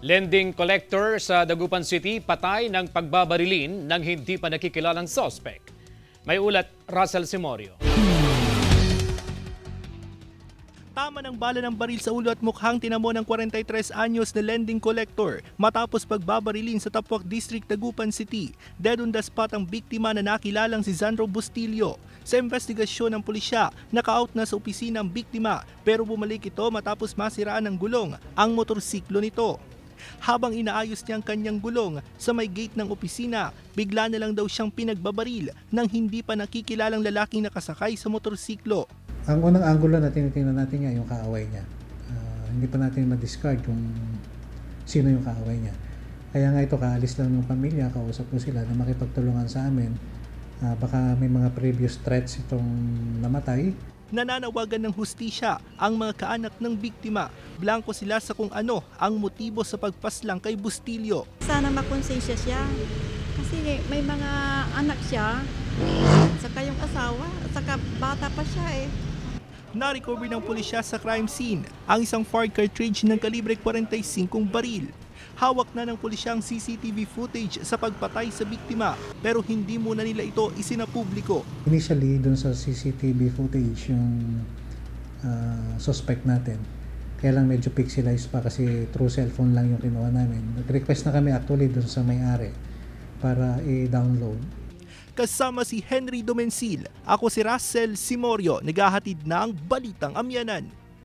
Lending collector sa Dagupan City patay ng pagbabarilin ng hindi pa nakikilalang suspect. May ulat Russell Simorio. Tama ng bala ng baril sa ulo at mukhang tinamo ng 43 anyos na lending collector matapos pagbabarilin sa Tapuac District, Dagupan City. Dead on the spot ang biktima na nakilalang si Sandro Bustillo. Sa investigasyon ng pulisya, naka-out na sa opisina ang biktima pero bumalik ito matapos masiraan ng gulong ang motorsiklo nito. Habang inaayos niya ang kanyang gulong sa may gate ng opisina, bigla na lang daw siyang pinagbabaril ng hindi pa nakikilalang lalaking nakasakay sa motorsiklo. Ang unang anggulo na tinitingnan natin nga yung kaaway niya. Hindi pa natin ma-discard kung sino yung kaaway niya. Kaya nga ito, kaalis lang ng pamilya, kausap ko sila na makipagtulungan sa amin. Baka may mga previous threats itong namatay. Nananawagan ng hustisya ang mga kaanak ng biktima. Blanko sila sa kung ano ang motibo sa pagpaslang kay Bustillo. Sana makonsensya siya kasi may mga anak siya, saka yung asawa, saka bata pa siya eh. Na-recover ng pulisya sa crime scene ang isang fire cartridge ng kalibre 45 baril. Hawak na ng pulisya ang CCTV footage sa pagpatay sa biktima pero hindi muna nila ito isinapubliko. Initially, dun sa CCTV footage yung suspect natin. Kaya lang medyo pixelized pa kasi through cellphone lang yung kinuha namin. Nag-request na kami actually dun sa may-ari para i-download. Kasama si Henry Domencil, ako si Russell Simorio, naghahatid ng Balitang Amyanan.